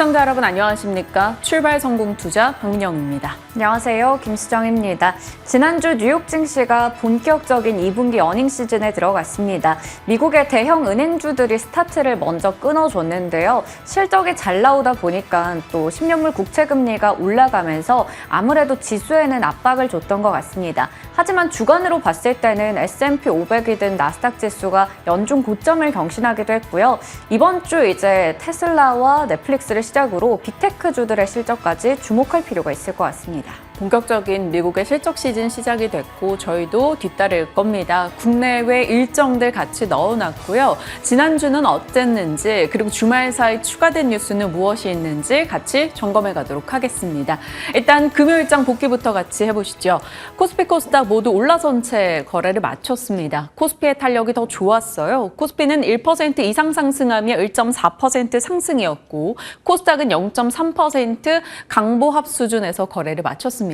시청자 여러분 안녕하십니까? 출발 성공 투자 박민영입니다. 안녕하세요. 김수정입니다. 지난주 뉴욕 증시가 본격적인 2분기 어닝 시즌에 들어갔습니다. 미국의 대형 은행주들이 스타트를 먼저 끊어줬는데요. 실적이 잘 나오다 보니까 또 10년물 국채금리가 올라가면서 아무래도 지수에는 압박을 줬던 것 같습니다. 하지만 주간으로 봤을 때는 S&P 500이든 나스닥 지수가 연중 고점을 경신하기도 했고요. 이번 주 이제 테슬라와 넷플릭스를 시작으로 빅테크주들의 실적까지 주목할 필요가 있을 것 같습니다. 본격적인 미국의 실적 시즌 시작이 됐고 저희도 뒤따를 겁니다. 국내외 일정들 같이 넣어놨고요. 지난주는 어땠는지 그리고 주말 사이 추가된 뉴스는 무엇이 있는지 같이 점검해 가도록 하겠습니다. 일단 금요일장 복귀부터 같이 해보시죠. 코스피 코스닥 모두 올라선 채 거래를 마쳤습니다. 코스피의 탄력이 더 좋았어요. 코스피는 1% 이상 상승하며 1.4% 상승이었고 코스닥은 0.3% 강보합 수준에서 거래를 마쳤습니다.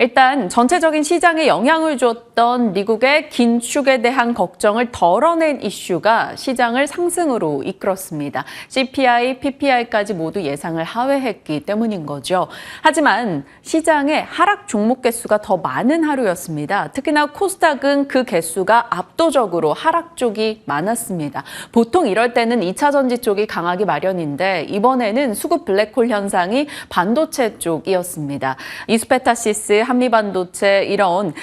일단 전체적인 시장에 영향을 줬던 미국의 긴축에 대한 걱정을 덜어낸 이슈가 시장을 상승으로 이끌었습니다. CPI, PPI까지 모두 예상을 하회했기 때문인 거죠. 하지만 시장의 하락 종목 개수가 더 많은 하루였습니다. 특히나 코스닥은 그 개수가 압도적으로 하락 쪽이 많았습니다. 보통 이럴 때는 2차 전지 쪽이 강하기 마련인데 이번에는 수급 블랙홀 현상이 반도체 쪽이었습니다. 이스페타시스, 한미반도체 이런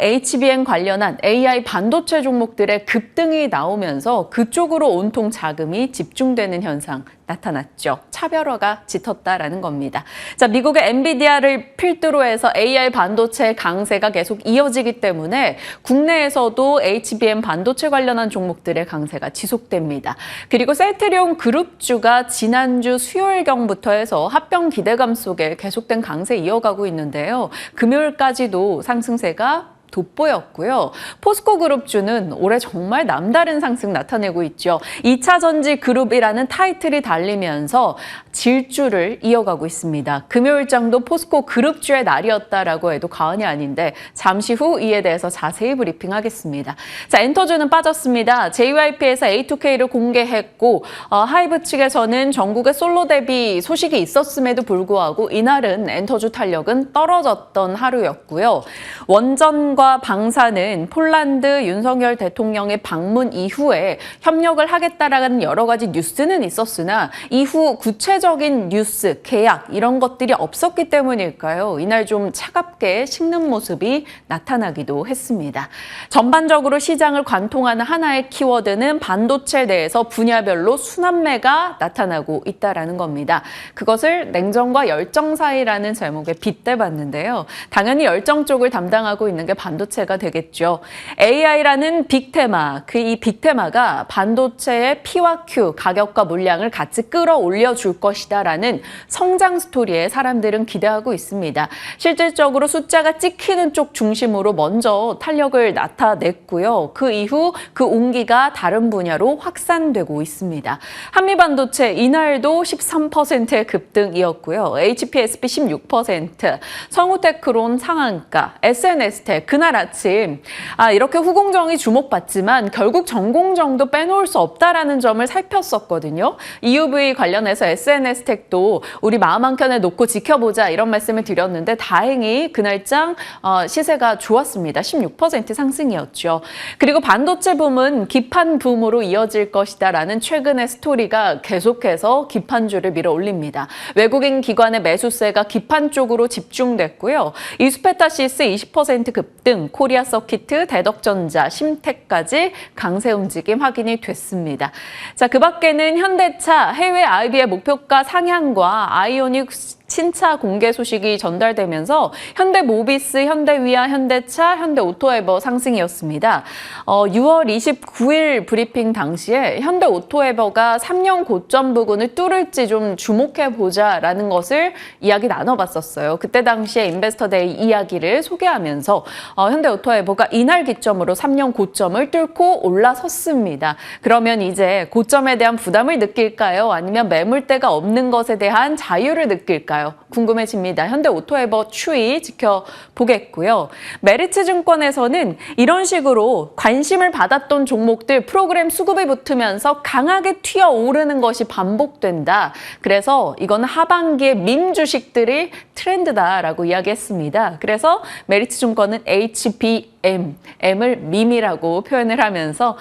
HBM 관련한 AI 반도체 종목들의 급등이 나오면서 그쪽으로 온통 자금이 집중되는 현상 나타났죠. 차별화가 짙었다라는 겁니다. 자, 미국의 엔비디아를 필두로 해서 AI 반도체 강세가 계속 이어지기 때문에 국내에서도 HBM 반도체 관련한 종목들의 강세가 지속됩니다. 그리고 셀트리온 그룹주가 지난주 수요일경부터 해서 합병 기대감 속에 계속된 강세 이어가고 있는데요. 금요일까지도 상승세가 돋보였고요. 포스코 그룹주는 올해 정말 남다른 상승 나타내고 있죠. 2차 전지 그룹이라는 타이틀이 달리면서 질주를 이어가고 있습니다. 금요일장도 포스코 그룹주의 날이었다라고 해도 과언이 아닌데 잠시 후 이에 대해서 자세히 브리핑하겠습니다. 자, 엔터주는 빠졌습니다. JYP에서 A2K를 공개했고 하이브 측에서는 전국의 솔로 데뷔 소식이 있었음에도 불구하고 이날은 엔터주 탄력은 떨어졌던 하루였고요. 원전 과 방사는 폴란드 윤석열 대통령의 방문 이후에 협력을 하겠다라는 여러 가지 뉴스는 있었으나 이후 구체적인 뉴스, 계약 이런 것들이 없었기 때문일까요? 이날 좀 차갑게 식는 모습이 나타나기도 했습니다. 전반적으로 시장을 관통하는 하나의 키워드는 반도체 내에서 분야별로 순환매가 나타나고 있다는 겁니다. 그것을 냉정과 열정 사이라는 제목에 빗대봤는데요. 당연히 열정 쪽을 담당하고 있는 게 반도체가 되겠죠. AI라는 빅테마, 이 빅테마가 반도체의 P와 Q, 가격과 물량을 같이 끌어올려 줄 것이다라는 성장 스토리에 사람들은 기대하고 있습니다. 실질적으로 숫자가 찍히는 쪽 중심으로 먼저 탄력을 나타냈고요. 그 이후 그 온기가 다른 분야로 확산되고 있습니다. 한미반도체 이날도 13%의 급등이었고요. HPSP 16%, 성우테크론 상한가, SNS텍 그날 아침 이렇게 후공정이 주목받지만 결국 전공정도 빼놓을 수 없다라는 점을 살폈었거든요. EUV 관련해서 SNS텍도 우리 마음 한켠에 놓고 지켜보자 이런 말씀을 드렸는데 다행히 그날장 시세가 좋았습니다. 16% 상승이었죠. 그리고 반도체 붐은 기판 붐으로 이어질 것이다라는 최근의 스토리가 계속해서 기판주를 밀어 올립니다. 외국인 기관의 매수세가 기판 쪽으로 집중됐고요. 이스페타시스 20% 급등, 코리아 서키트, 대덕전자, 심텍까지 강세 움직임 확인이 됐습니다. 자, 그 밖에는 현대차 해외 IB의 목표가 상향과 아이오닉 신차 공개 소식이 전달되면서 현대모비스, 현대위아, 현대차, 현대오토에버 상승이었습니다. 6월 29일 브리핑 당시에 현대오토에버가 3년 고점 부근을 뚫을지 좀 주목해보자라는 것을 이야기 나눠봤었어요. 그때 당시에 인베스터데이 이야기를 소개하면서 현대오토에버가 이날 기점으로 3년 고점을 뚫고 올라섰습니다. 그러면 이제 고점에 대한 부담을 느낄까요? 아니면 매물대가 없는 것에 대한 자유를 느낄까요? 있을까요? 궁금해집니다. 현대오토에버 추이 지켜보겠고요. 메리츠증권에서는 이런 식으로 관심을 받았던 종목들 프로그램 수급이 붙으면서 강하게 튀어오르는 것이 반복된다. 그래서 이건 하반기에 밈 주식들이 트렌드다라고 이야기했습니다. 그래서 메리츠증권은 M을 밈이라고 표현을 하면서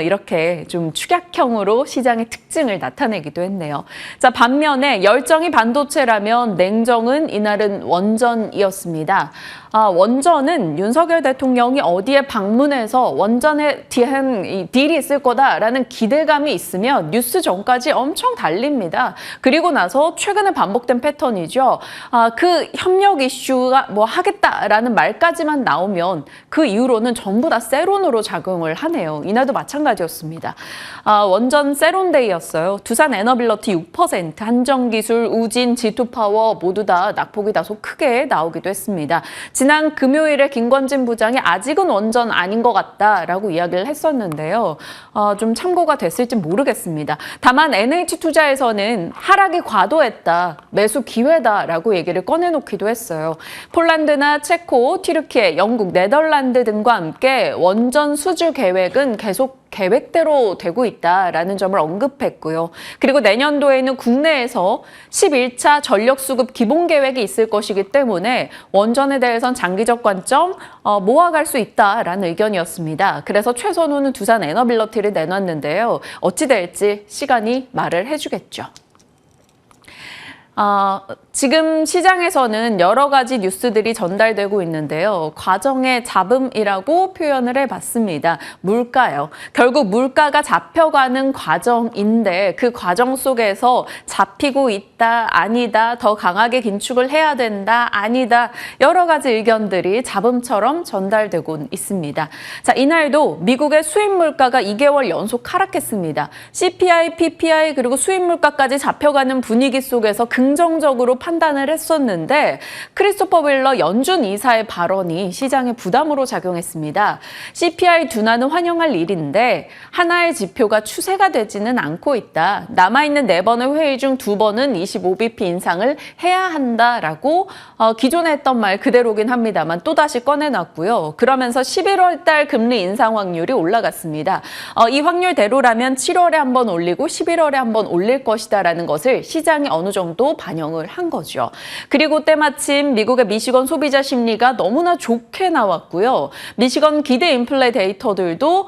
이렇게 좀 축약형으로 시장의 특징을 나타내기도 했네요. 자, 반면에 열정이 반도체라면 냉정은 이날은 원전이었습니다. 원전은 윤석열 대통령이 어디에 방문해서 원전에 대한 딜이 있을 거다라는 기대감이 있으면 뉴스 전까지 엄청 달립니다. 그리고 나서 최근에 반복된 패턴이죠. 그 협력 이슈가 뭐 하겠다라는 말까지만 나오면 그 이후로는 전부 다 세론으로 작용을 하네요. 이날도 마찬가지였습니다. 원전 세론데이였어요. 두산 에너빌리티 6%, 한정기술, 우진, G2파워 모두 다 낙폭이 다소 크게 나오기도 했습니다. 지난 금요일에 김관진 부장이 아직은 원전 아닌 것 같다라고 이야기를 했었는데요. 좀 참고가 됐을지 모르겠습니다. 다만 NH투자에서는 하락이 과도했다, 매수 기회다라고 얘기를 꺼내놓기도 했어요. 폴란드나 체코, 튀르키예, 영국, 네덜란드 등과 함께 원전 수주 계획은 계속 계획대로 되고 있다라는 점을 언급했고요. 그리고 내년도에는 국내에서 11차 전력수급 기본계획이 있을 것이기 때문에 원전에 대해선 장기적 관점 모아갈 수 있다라는 의견이었습니다. 그래서 최선우는 두산 에너빌리티를 내놨는데요. 어찌 될지 시간이 말을 해주겠죠. 지금 시장에서는 여러 가지 뉴스들이 전달되고 있는데요. 과정의 잡음이라고 표현을 해봤습니다. 물가요. 결국 물가가 잡혀가는 과정인데 그 과정 속에서 잡히고 있다, 아니다, 더 강하게 긴축을 해야 된다, 아니다, 여러 가지 의견들이 잡음처럼 전달되고 있습니다. 자, 이날도 미국의 수입 물가가 2개월 연속 하락했습니다. CPI, PPI 그리고 수입 물가까지 잡혀가는 분위기 속에서 긍정적으로 판단을 했었는데 크리스토퍼 윌러 연준 이사의 발언이 시장에 부담으로 작용했습니다. CPI 둔화는 환영할 일인데 하나의 지표가 추세가 되지는 않고 있다. 남아있는 4번의 회의 중 2번은 25bp 인상을 해야 한다라고 기존에 했던 말 그대로긴 합니다만 또다시 꺼내놨고요. 그러면서 11월 달 금리 인상 확률이 올라갔습니다. 이 확률대로라면 7월에 한번 올리고 11월에 한번 올릴 것이다라는 것을 시장이 어느 정도 반영을 한 거죠. 그리고 때마침 미국의 미시건 소비자 심리가 너무나 좋게 나왔고요. 미시건 기대 인플레 데이터들도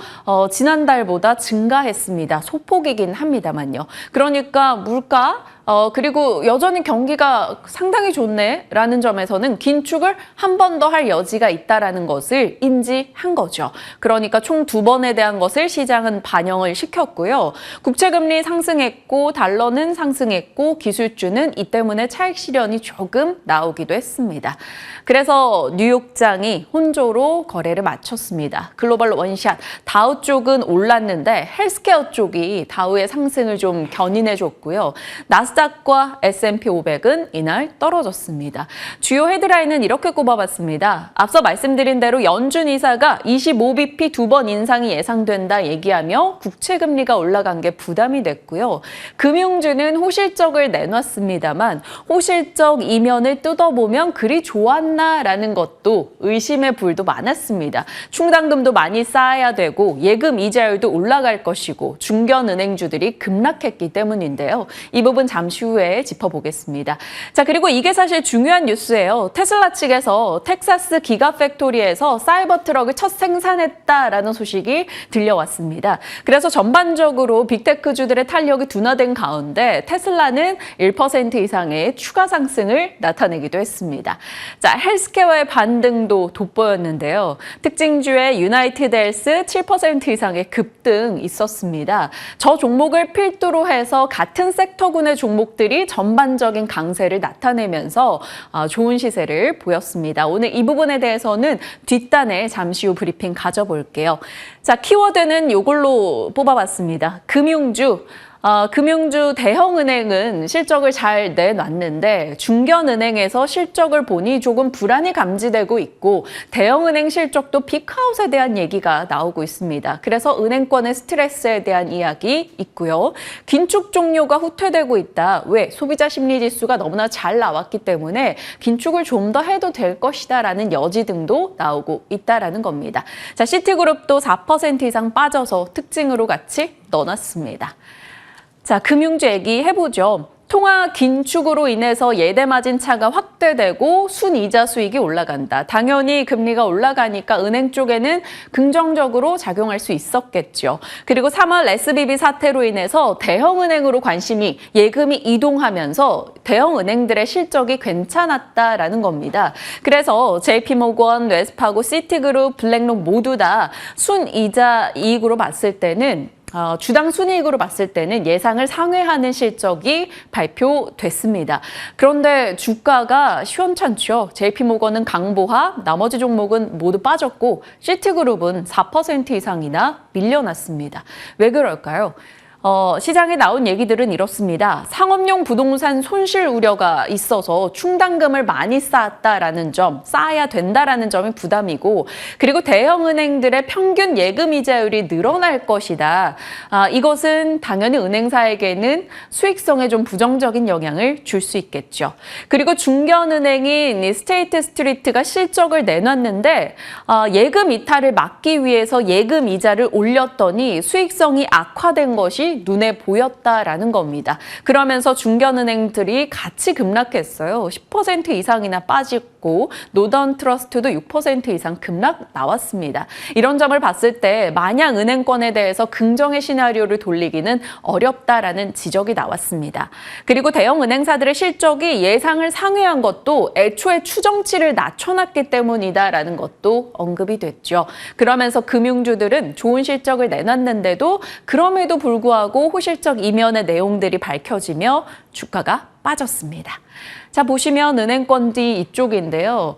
지난달보다 증가했습니다. 소폭이긴 합니다만요. 그러니까 물가 그리고 여전히 경기가 상당히 좋네라는 점에서는 긴축을 한 번 더 할 여지가 있다라는 것을 인지한 거죠. 그러니까 총 2번에 대한 것을 시장은 반영을 시켰고요. 국채금리 상승했고 달러는 상승했고 기술주는 이 때문에 차익 실현이 조금 나오기도 했습니다. 그래서 뉴욕장이 혼조로 거래를 마쳤습니다. 글로벌 원샷, 다우 쪽은 올랐는데 헬스케어 쪽이 다우의 상승을 좀 견인해줬고요. 나스닥과 S&P 500은 이날 떨어졌습니다. 주요 헤드라인은 이렇게 꼽아봤습니다. 앞서 말씀드린 대로 연준 이사가 25bp 2번 인상이 예상된다 얘기하며 국채금리가 올라간 게 부담이 됐고요. 금융주는 호실적을 내놨습니다만 호실적 이면을 뜯어보면 그리 좋았나라는 것도 의심의 불도 많았습니다. 충당금도 많이 쌓아야 되고 예금 이자율도 올라갈 것이고 중견은행주들이 급락했기 때문인데요. 이 부분 잠시 후에 짚어보겠습니다. 자, 그리고 이게 사실 중요한 뉴스예요. 테슬라 측에서 텍사스 기가팩토리에서 사이버 트럭을 첫 생산했다라는 소식이 들려왔습니다. 그래서 전반적으로 빅테크주들의 탄력이 둔화된 가운데 테슬라는 1% 이상의 추가 상승을 나타내기도 했습니다. 자, 헬스케어의 반등도 돋보였는데요. 특징주의 유나이티드 헬스 7% 이상의 급등 있었습니다. 저 종목을 필두로 해서 같은 섹터군의 종목들이 전반적인 강세를 나타내면서 좋은 시세를 보였습니다. 오늘 이 부분에 대해서는 뒷단에 잠시 후 브리핑 가져볼게요. 자, 키워드는 이걸로 뽑아봤습니다. 금융주. 금융주 대형은행은 실적을 잘 내놨는데 중견은행에서 실적을 보니 조금 불안이 감지되고 있고 대형은행 실적도 빅아웃에 대한 얘기가 나오고 있습니다. 그래서 은행권의 스트레스에 대한 이야기 있고요. 긴축 종료가 후퇴되고 있다. 왜? 소비자 심리 지수가 너무나 잘 나왔기 때문에 긴축을 좀 더 해도 될 것이다라는 여지 등도 나오고 있다라는 겁니다. 자, 시티그룹도 4% 이상 빠져서 특징으로 같이 넣어놨습니다. 자, 금융주 얘기해보죠. 통화 긴축으로 인해서 예대 마진 차가 확대되고 순이자 수익이 올라간다. 당연히 금리가 올라가니까 은행 쪽에는 긍정적으로 작용할 수 있었겠죠. 그리고 3월 SBB 사태로 인해서 대형은행으로 관심이 예금이 이동하면서 대형은행들의 실적이 괜찮았다라는 겁니다. 그래서 JP모건, 웨스파고, 시티그룹, 블랙록 모두 다 순이자 이익으로 봤을 때는 주당 순이익으로 봤을 때는 예상을 상회하는 실적이 발표됐습니다. 그런데 주가가 시원찮죠. JP모건은 강보하, 나머지 종목은 모두 빠졌고 시티그룹은 4% 이상이나 밀려났습니다. 왜 그럴까요? 시장에 나온 얘기들은 이렇습니다. 상업용 부동산 손실 우려가 있어서 충당금을 많이 쌓았다라는 점, 쌓아야 된다라는 점이 부담이고, 그리고 대형은행들의 평균 예금 이자율이 늘어날 것이다. 이것은 당연히 은행사에게는 수익성에 좀 부정적인 영향을 줄 수 있겠죠. 그리고 중견은행인 스테이트 스트리트가 실적을 내놨는데 예금 이탈을 막기 위해서 예금 이자를 올렸더니 수익성이 악화된 것이 눈에 보였다라는 겁니다. 그러면서 중견은행들이 같이 급락했어요. 10% 이상이나 빠지고 노던 트러스트도 6% 이상 급락 나왔습니다. 이런 점을 봤을 때 마냥 은행권에 대해서 긍정의 시나리오를 돌리기는 어렵다라는 지적이 나왔습니다. 그리고 대형 은행사들의 실적이 예상을 상회한 것도 애초에 추정치를 낮춰놨기 때문이다라는 것도 언급이 됐죠. 그러면서 금융주들은 좋은 실적을 내놨는데도 그럼에도 불구하고 호실적 이면의 내용들이 밝혀지며 주가가 빠졌습니다. 자, 보시면 은행권지 이쪽인데요.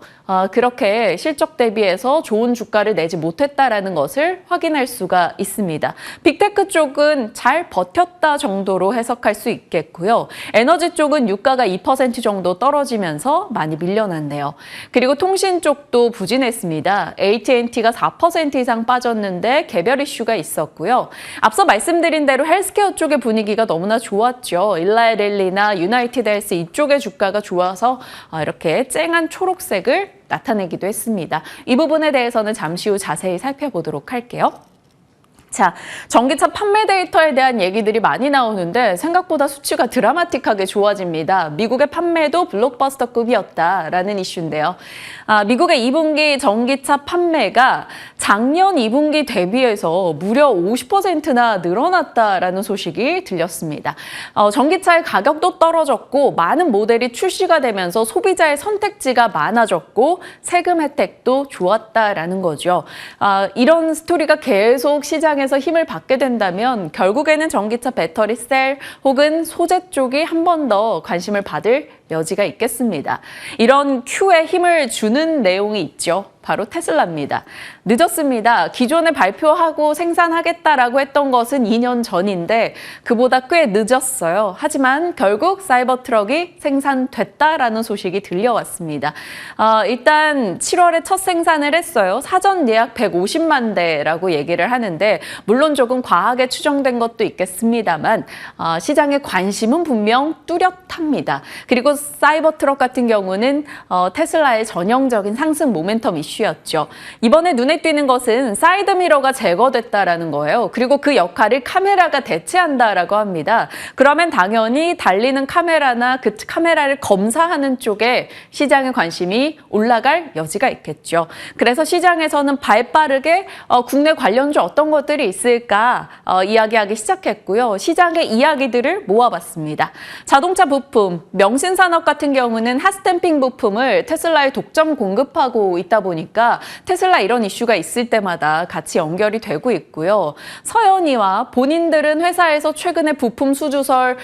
그렇게 실적 대비해서 좋은 주가를 내지 못했다라는 것을 확인할 수가 있습니다. 빅테크 쪽은 잘 버텼다 정도로 해석할 수 있겠고요. 에너지 쪽은 유가가 2% 정도 떨어지면서 많이 밀려났네요. 그리고 통신 쪽도 부진했습니다. AT&T가 4% 이상 빠졌는데 개별 이슈가 있었고요. 앞서 말씀드린 대로 헬스케어 쪽의 분위기가 너무나 좋았죠. 일라이렐리나 유나이티드 헬스 이쪽의 주가가 좋아서 이렇게 쨍한 초록색을 나타내기도 했습니다. 이 부분에 대해서는 잠시 후 자세히 살펴보도록 할게요. 자, 전기차 판매 데이터에 대한 얘기들이 많이 나오는데 생각보다 수치가 드라마틱하게 좋아집니다. 미국의 판매도 블록버스터급이었다라는 이슈인데요. 미국의 2분기 전기차 판매가 작년 2분기 대비해서 무려 50%나 늘어났다라는 소식이 들렸습니다. 전기차의 가격도 떨어졌고 많은 모델이 출시가 되면서 소비자의 선택지가 많아졌고 세금 혜택도 좋았다라는 거죠. 이런 스토리가 계속 시장에서 힘을 받게 된다면 결국에는 전기차 배터리 셀 혹은 소재 쪽이 한 번 더 관심을 받을 여지가 있겠습니다. 이런 Q에 힘을 주는 내용이 있죠. 바로 테슬라입니다. 늦었습니다. 기존에 발표하고 생산하겠다라고 했던 것은 2년 전인데 그보다 꽤 늦었어요. 하지만 결국 사이버 트럭이 생산됐다라는 소식이 들려왔습니다. 일단 7월에 첫 생산을 했어요. 사전 예약 150만 대라고 얘기를 하는데 물론 조금 과하게 추정된 것도 있겠습니다만 시장의 관심은 분명 뚜렷합니다. 그리고 사이버 트럭 같은 경우는 테슬라의 전형적인 상승 모멘텀 이슈였죠. 이번에 눈에 띄는 것은 사이드미러가 제거됐다라는 거예요. 그리고 그 역할을 카메라가 대체한다라고 합니다. 그러면 당연히 달리는 카메라나 그 카메라를 검사하는 쪽에 시장의 관심이 올라갈 여지가 있겠죠. 그래서 시장에서는 발빠르게 국내 관련주 어떤 것들이 있을까 이야기하기 시작했고요. 시장의 이야기들을 모아봤습니다. 자동차 부품, 명신산업 같은 경우는 핫스탬핑 부품을 테슬라에 독점 공급하고 있다 보니까 보니까 테슬라 이런 이슈가 있을 때마다 같이 연결이 되고 있고요. 서연이와 본인들은 회사에서 최근에 부품 수주설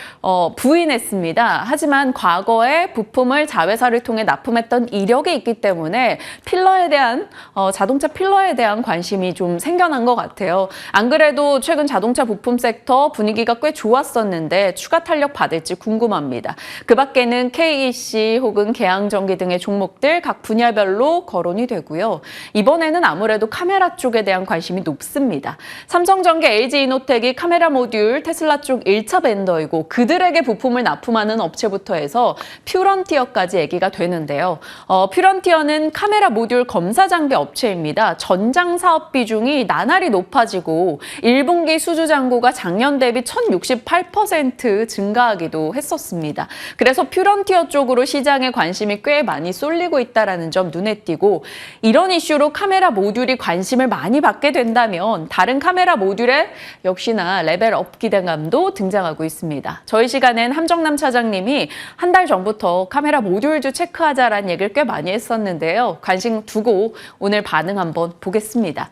부인했습니다. 하지만 과거에 부품을 자회사를 통해 납품했던 이력이 있기 때문에 필러에 대한 자동차 필러에 대한 관심이 좀 생겨난 것 같아요. 안 그래도 최근 자동차 부품 섹터 분위기가 꽤 좋았었는데 추가 탄력 받을지 궁금합니다. 그 밖에는 KEC 혹은 개항전기 등의 종목들 각 분야별로 거론이 되고요. 이번에는 아무래도 카메라 쪽에 대한 관심이 높습니다. 삼성전기, LG이노텍이 카메라 모듈 테슬라 쪽 1차 벤더이고 그들에게 부품을 납품하는 업체부터 해서 퓨런티어까지 얘기가 되는데요. 퓨런티어는 카메라 모듈 검사 장비 업체입니다. 전장 사업 비중이 나날이 높아지고 1분기 수주 잔고가 작년 대비 1068% 증가하기도 했었습니다. 그래서 퓨런티어 쪽으로 시장에 관심이 꽤 많이 쏠리고 있다는 점 눈에 띄고 이런 이슈로 카메라 모듈이 관심을 많이 받게 된다면 다른 카메라 모듈에 역시나 레벨업 기대감도 등장하고 있습니다. 저희 시간엔 함정남 차장님이 한 달 전부터 카메라 모듈주 체크하자라는 얘기를 꽤 많이 했었는데요. 관심 두고 오늘 반응 한번 보겠습니다.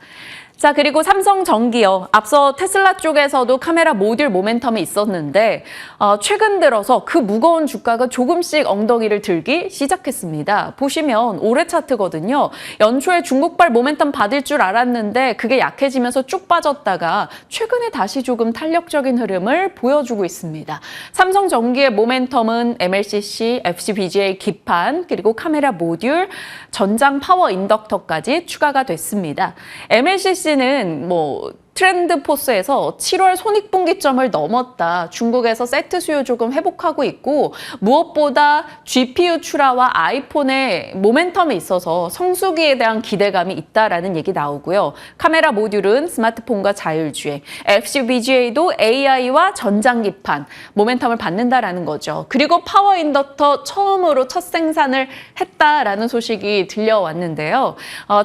자, 그리고 삼성전기요. 앞서 테슬라 쪽에서도 카메라 모듈 모멘텀이 있었는데 최근 들어서 그 무거운 주가가 조금씩 엉덩이를 들기 시작했습니다. 보시면 올해 차트거든요. 연초에 중국발 모멘텀 받을 줄 알았는데 그게 약해지면서 쭉 빠졌다가 최근에 다시 조금 탄력적인 흐름을 보여주고 있습니다. 삼성전기의 모멘텀은 MLCC, FCBGA 기판, 그리고 카메라 모듈, 전장 파워 인덕터까지 추가가 됐습니다. MLCC 는 트렌드 포스에서 7월 손익분기점을 넘었다. 중국에서 세트 수요 조금 회복하고 있고 무엇보다 GPU 출하와 아이폰의 모멘텀이 있어서 성수기에 대한 기대감이 있다라는 얘기 나오고요. 카메라 모듈은 스마트폰과 자율주행, FCBGA도 AI와 전장기판 모멘텀을 받는다라는 거죠. 그리고 파워 인덕터 처음으로 첫 생산을 했다라는 소식이 들려왔는데요.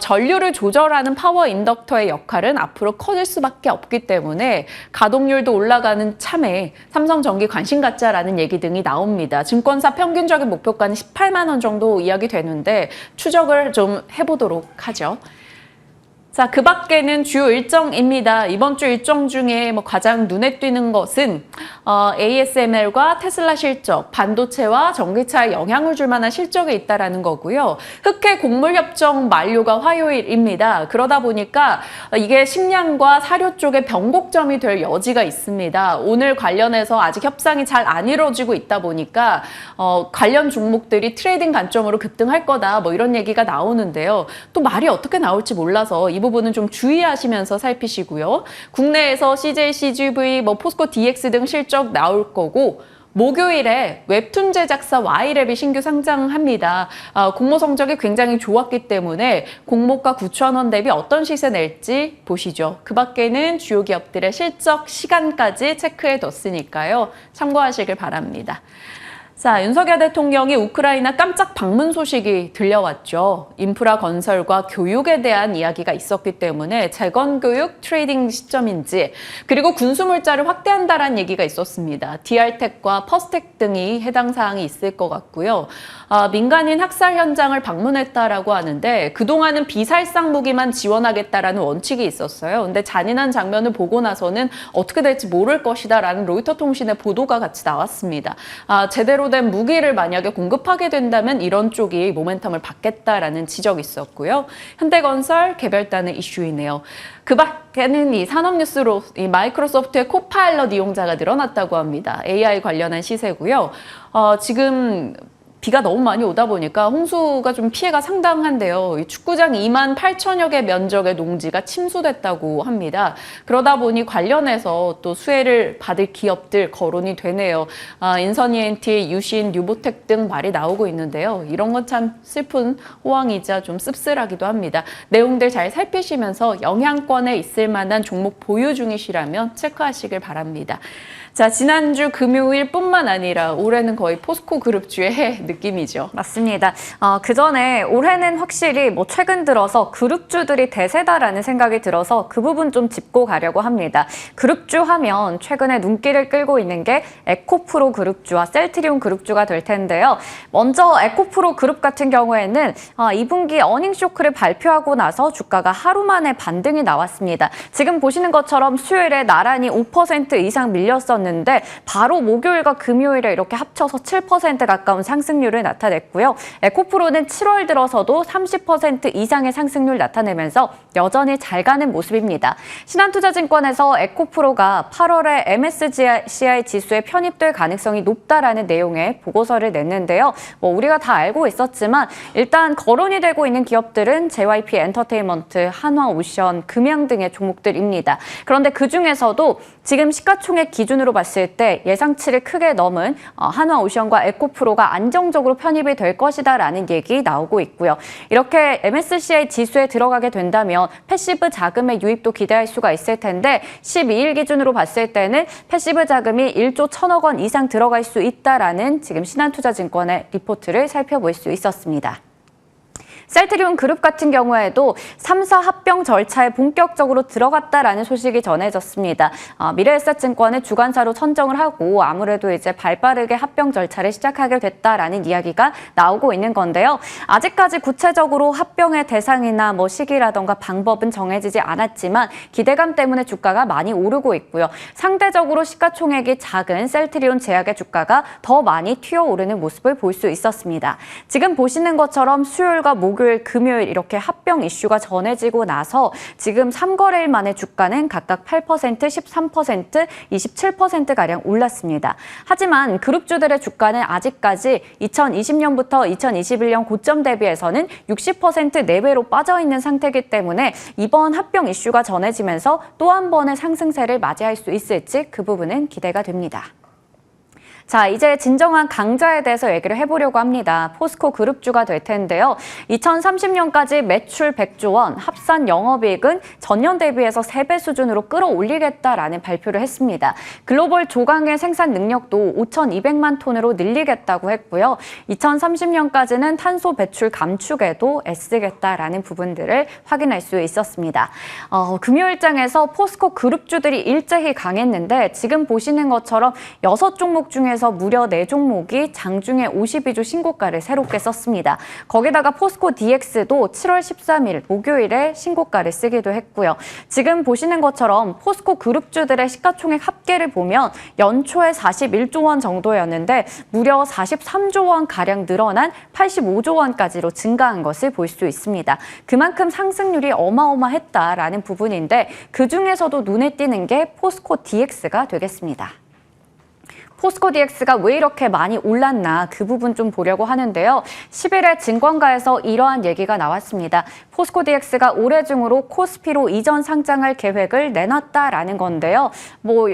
전류를 조절하는 파워 인덕터의 역할은 앞으로 커질 수밖에 없기 때문에 가동률도 올라가는 참에 삼성전기 관심 갖자라는 얘기 등이 나옵니다. 증권사 평균적인 목표가는 18만 원 정도 이야기되는데 추적을 좀 해보도록 하죠. 자, 그 밖에는 주요 일정입니다. 이번 주 일정 중에 가장 눈에 띄는 것은 ASML과 테슬라 실적, 반도체와 전기차에 영향을 줄 만한 실적이 있다라는 거고요. 흑해 곡물 협정 만료가 화요일입니다. 그러다 보니까 이게 식량과 사료 쪽에 변곡점이 될 여지가 있습니다. 오늘 관련해서 아직 협상이 잘 안 이루어지고 있다 보니까 관련 종목들이 트레이딩 관점으로 급등할 거다 이런 얘기가 나오는데요. 또 말이 어떻게 나올지 몰라서 이 부분은 좀 주의하시면서 살피시고요. 국내에서 CJ, CGV, 포스코 DX 등 실적 나올 거고 목요일에 웹툰 제작사 Y랩이 신규 상장합니다. 공모 성적이 굉장히 좋았기 때문에 공모가 9,000원 대비 어떤 시세 낼지 보시죠. 그 밖에는 주요 기업들의 실적 시간까지 체크해뒀으니까요. 참고하시길 바랍니다. 자, 윤석열 대통령이 우크라이나 깜짝 방문 소식이 들려왔죠. 인프라 건설과 교육에 대한 이야기가 있었기 때문에 재건교육 트레이딩 시점인지 그리고 군수물자를 확대한다라는 얘기가 있었습니다. DR텍과 퍼스텍 등이 해당 사항이 있을 것 같고요. 민간인 학살 현장을 방문했다라고 하는데 그동안은 비살상 무기만 지원하겠다라는 원칙이 있었어요. 근데 잔인한 장면을 보고 나서는 어떻게 될지 모를 것이다라는 로이터 통신의 보도가 같이 나왔습니다. 제대로 된 무기를 만약에 공급하게 된다면 이런 쪽이 모멘텀을 받겠다라는 지적이 있었고요. 현대건설 개별단의 이슈이네요. 그 밖에는 이 산업뉴스로 이 마이크로소프트의 코파일럿 이용자가 늘어났다고 합니다. AI 관련한 시세고요. 지금 비가 너무 많이 오다 보니까 홍수가 좀 피해가 상당한데요. 이 축구장 2만 8천여 개 면적의 농지가 침수됐다고 합니다. 그러다 보니 관련해서 또 수혜를 받을 기업들 거론이 되네요. 인선 ENT, 유신, 뉴보텍 등 말이 나오고 있는데요. 이런 건 참 슬픈 호황이자 좀 씁쓸하기도 합니다. 내용들 잘 살피시면서 영향권에 있을 만한 종목 보유 중이시라면 체크하시길 바랍니다. 자, 지난주 금요일뿐만 아니라 올해는 거의 포스코 그룹주의 해 느낌이죠. 맞습니다. 그 전에 올해는 확실히 최근 들어서 그룹주들이 대세다라는 생각이 들어서 그 부분 좀 짚고 가려고 합니다. 그룹주 하면 최근에 눈길을 끌고 있는 게 에코프로 그룹주와 셀트리온 그룹주가 될 텐데요. 먼저 에코프로 그룹 같은 경우에는 2분기 어닝 쇼크를 발표하고 나서 주가가 하루 만에 반등이 나왔습니다. 지금 보시는 것처럼 수요일에 나란히 5% 이상 밀렸었는데 바로 목요일과 금요일에 이렇게 합쳐서 7% 가까운 상승률을 나타냈고요. 에코프로는 7월 들어서도 30% 이상의 상승률 나타내면서 여전히 잘 가는 모습입니다. 신한투자증권에서 에코프로가 8월에 MSCI 지수에 편입될 가능성이 높다라는 내용의 보고서를 냈는데요. 우리가 다 알고 있었지만 일단 거론이 되고 있는 기업들은 JYP 엔터테인먼트, 한화오션, 금양 등의 종목들입니다. 그런데 그중에서도 지금 시가총액 기준으로 봤을 때 예상치를 크게 넘은 한화오션과 에코프로가 안정적으로 편입이 될 것이다라는 얘기 나오고 있고요. 이렇게 MSCI 지수에 들어가게 된다면 패시브 자금의 유입도 기대할 수가 있을 텐데 12일 기준으로 봤을 때는 패시브 자금이 1조 1천억 원 이상 들어갈 수 있다라는 지금 신한투자증권의 리포트를 살펴볼 수 있었습니다. 셀트리온 그룹 같은 경우에도 3사 합병 절차에 본격적으로 들어갔다라는 소식이 전해졌습니다. 미래에셋증권을 주관사로 선정을 하고 아무래도 이제 발빠르게 합병 절차를 시작하게 됐다라는 이야기가 나오고 있는 건데요. 아직까지 구체적으로 합병의 대상이나 시기라던가 방법은 정해지지 않았지만 기대감 때문에 주가가 많이 오르고 있고요. 상대적으로 시가총액이 작은 셀트리온 제약의 주가가 더 많이 튀어오르는 모습을 볼 수 있었습니다. 지금 보시는 것처럼 수요일과 목요일, 금요일 이렇게 합병 이슈가 전해지고 나서 지금 3거래일 만에 주가는 각각 8%, 13%, 27%가량 올랐습니다. 하지만 그룹주들의 주가는 아직까지 2020년부터 2021년 고점 대비해서는 60% 내외로 빠져있는 상태이기 때문에 이번 합병 이슈가 전해지면서 또 한 번의 상승세를 맞이할 수 있을지 그 부분은 기대가 됩니다. 자, 이제 진정한 강자에 대해서 얘기를 해보려고 합니다. 포스코 그룹주가 될 텐데요. 2030년까지 매출 100조 원, 합산 영업이익은 전년 대비해서 3배 수준으로 끌어올리겠다라는 발표를 했습니다. 글로벌 조강의 생산 능력도 5,200만 톤으로 늘리겠다고 했고요. 2030년까지는 탄소 배출 감축에도 애쓰겠다라는 부분들을 확인할 수 있었습니다. 금요일장에서 포스코 그룹주들이 일제히 강했는데 지금 보시는 것처럼 6종목 중에 무려 4종목이 장중에 52주 신고가를 새롭게 썼습니다. 거기다가 포스코 DX도 7월 13일 목요일에 신고가를 쓰기도 했고요. 지금 보시는 것처럼 포스코 그룹주들의 시가총액 합계를 보면 연초에 41조 원 정도였는데 무려 43조 원가량 늘어난 85조 원까지로 증가한 것을 볼 수 있습니다. 그만큼 상승률이 어마어마했다라는 부분인데 그중에서도 눈에 띄는 게 포스코 DX가 되겠습니다. 포스코 DX가 왜 이렇게 많이 올랐나 그 부분 좀 보려고 하는데요. 10일에 증권가에서 이러한 얘기가 나왔습니다. 포스코 DX가 올해 중으로 코스피로 이전 상장할 계획을 내놨다라는 건데요.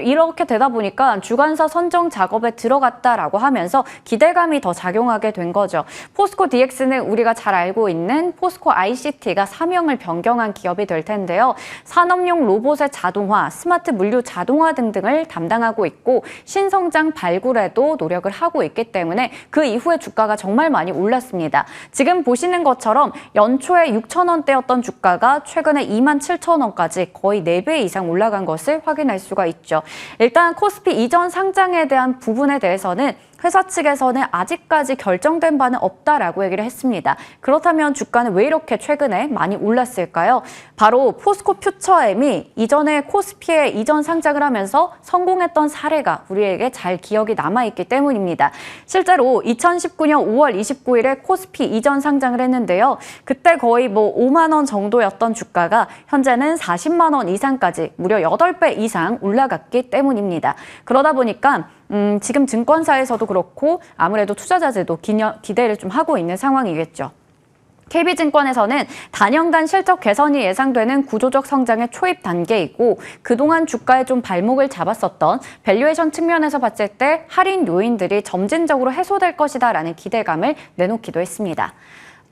이렇게 되다 보니까 주관사 선정 작업에 들어갔다라고 하면서 기대감이 더 작용하게 된 거죠. 포스코 DX는 우리가 잘 알고 있는 포스코 ICT가 사명을 변경한 기업이 될 텐데요. 산업용 로봇의 자동화, 스마트 물류 자동화 등등을 담당하고 있고 신성장 발굴에도 노력을 하고 있기 때문에 그 이후에 주가가 정말 많이 올랐습니다. 지금 보시는 것처럼 연초에 6,000원대였던 주가가 최근에 27,000원까지 거의 4배 이상 올라간 것을 확인할 수가 있죠. 일단 코스피 이전 상장에 대한 부분에 대해서는 회사 측에서는 아직까지 결정된 바는 없다라고 얘기를 했습니다. 그렇다면 주가는 왜 이렇게 최근에 많이 올랐을까요? 바로 포스코 퓨처엠이 이전에 코스피에 이전 상장을 하면서 성공했던 사례가 우리에게 잘 기억이 남아있기 때문입니다. 실제로 2019년 5월 29일에 코스피 이전 상장을 했는데요. 그때 거의 5만 원 정도였던 주가가 현재는 40만 원 이상까지 무려 8배 이상 올라갔기 때문입니다. 그러다 보니까 지금 증권사에서도 그렇고 아무래도 투자자들도 기대를 좀 하고 있는 상황이겠죠. KB증권에서는 단연간 실적 개선이 예상되는 구조적 성장의 초입 단계이고 그동안 주가에 좀 발목을 잡았었던 밸류에이션 측면에서 봤을 때 할인 요인들이 점진적으로 해소될 것이다라는 기대감을 내놓기도 했습니다.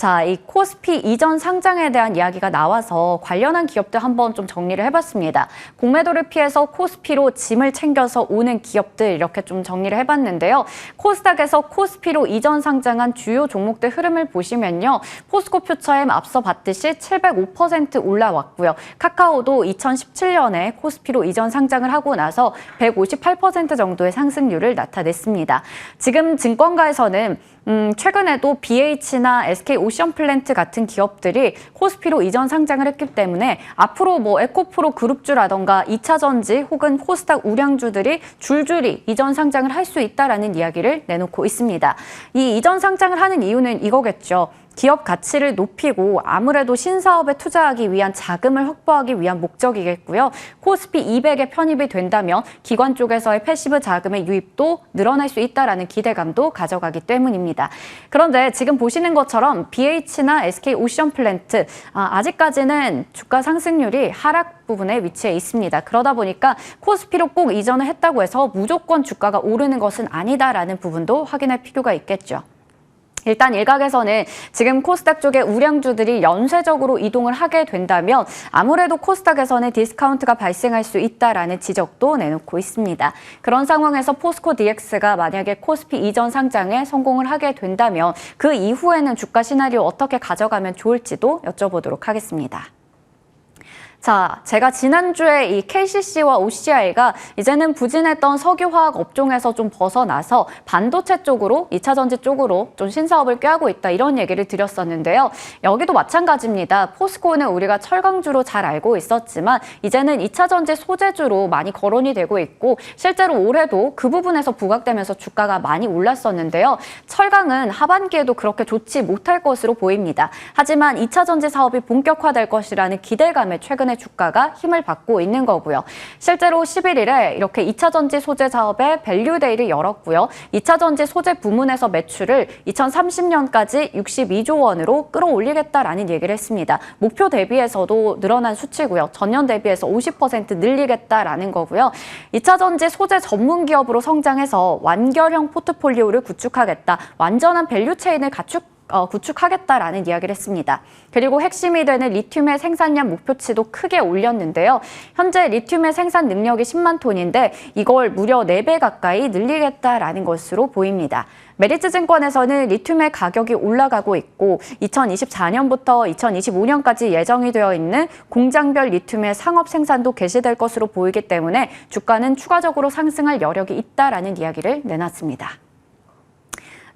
자, 이 코스피 이전 상장에 대한 이야기가 나와서 관련한 기업들 한번 좀 정리를 해봤습니다. 공매도를 피해서 코스피로 짐을 챙겨서 오는 기업들 이렇게 좀 정리를 해봤는데요. 코스닥에서 코스피로 이전 상장한 주요 종목들 흐름을 보시면요. 포스코 퓨처엠 앞서 봤듯이 705% 올라왔고요. 카카오도 2017년에 코스피로 이전 상장을 하고 나서 158% 정도의 상승률을 나타냈습니다. 지금 증권가에서는 최근에도 BH나 SK오션플랜트 같은 기업들이 코스피로 이전 상장을 했기 때문에 앞으로 뭐 에코프로 그룹주라던가 2차전지 혹은 코스닥 우량주들이 줄줄이 이전 상장을 할 수 있다라는 이야기를 내놓고 있습니다. 이 이전 상장을 하는 이유는 이거겠죠. 기업 가치를 높이고 아무래도 신사업에 투자하기 위한 자금을 확보하기 위한 목적이겠고요. 코스피 200에 편입이 된다면 기관 쪽에서의 패시브 자금의 유입도 늘어날 수 있다는 기대감도 가져가기 때문입니다. 그런데 지금 보시는 것처럼 BH나 SK오션플랜트 아직까지는 주가 상승률이 하락 부분에 위치해 있습니다. 그러다 보니까 코스피로 꼭 이전을 했다고 해서 무조건 주가가 오르는 것은 아니다라는 부분도 확인할 필요가 있겠죠. 일단 일각에서는 지금 코스닥 쪽의 우량주들이 연쇄적으로 이동을 하게 된다면 아무래도 코스닥에서는 디스카운트가 발생할 수 있다라는 지적도 내놓고 있습니다. 그런 상황에서 포스코 DX가 만약에 코스피 이전 상장에 성공을 하게 된다면 그 이후에는 주가 시나리오 어떻게 가져가면 좋을지도 여쭤보도록 하겠습니다. 자, 제가 지난주에 이 KCC와 OCI가 이제는 부진했던 석유화학 업종에서 좀 벗어나서 반도체 쪽으로, 2차전지 쪽으로 좀 신사업을 꾀하고 있다 이런 얘기를 드렸었는데요. 여기도 마찬가지입니다. 포스코는 우리가 철강주로 잘 알고 있었지만 이제는 2차전지 소재주로 많이 거론이 되고 있고 실제로 올해도 그 부분에서 부각되면서 주가가 많이 올랐었는데요. 철강은 하반기에도 그렇게 좋지 못할 것으로 보입니다. 하지만 2차전지 사업이 본격화될 것이라는 기대감에 최근에 주가가 힘을 받고 있는 거고요. 실제로 11일에 이렇게 2차전지 소재 사업의 밸류데이를 열었고요. 2차전지 소재 부문에서 매출을 2030년까지 62조 원으로 끌어올리겠다라는 얘기를 했습니다. 목표 대비해서도 늘어난 수치고요. 전년 대비해서 50% 늘리겠다라는 거고요. 2차전지 소재 전문 기업으로 성장해서 완결형 포트폴리오를 구축하겠다. 완전한 밸류체인을 구축하겠다라는 이야기를 했습니다. 그리고 핵심이 되는 리튬의 생산량 목표치도 크게 올렸는데요. 현재 리튬의 생산 능력이 10만 톤인데 이걸 무려 4배 가까이 늘리겠다라는 것으로 보입니다. 메리츠증권에서는 리튬의 가격이 올라가고 있고 2024년부터 2025년까지 예정이 되어 있는 공장별 리튬의 상업 생산도 개시될 것으로 보이기 때문에 주가는 추가적으로 상승할 여력이 있다라는 이야기를 내놨습니다.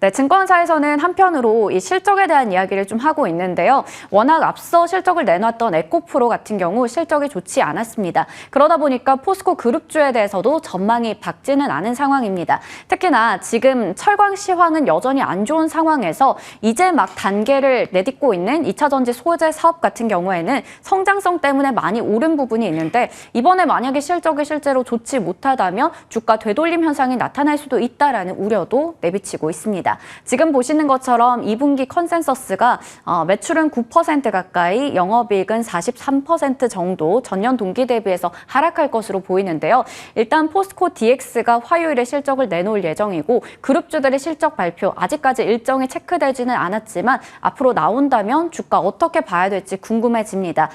네, 증권사에서는 한편으로 이 실적에 대한 이야기를 좀 하고 있는데요. 워낙 앞서 실적을 내놨던 에코프로 같은 경우 실적이 좋지 않았습니다. 그러다 보니까 포스코 그룹주에 대해서도 전망이 밝지는 않은 상황입니다. 특히나 지금 철강 시황은 여전히 안 좋은 상황에서 이제 막 단계를 내딛고 있는 2차전지 소재 사업 같은 경우에는 성장성 때문에 많이 오른 부분이 있는데 이번에 만약에 실적이 실제로 좋지 못하다면 주가 되돌림 현상이 나타날 수도 있다라는 우려도 내비치고 있습니다. 지금 보시는 것처럼 2분기 컨센서스가 매출은 9% 가까이, 영업이익은 43% 정도 전년 동기 대비해서 하락할 것으로 보이는데요. 일단 포스코 DX가 화요일에 실적을 내놓을 예정이고 그룹주들의 실적 발표 아직까지 일정이 체크되지는 않았지만 앞으로 나온다면 주가 어떻게 봐야 될지 궁금해집니다.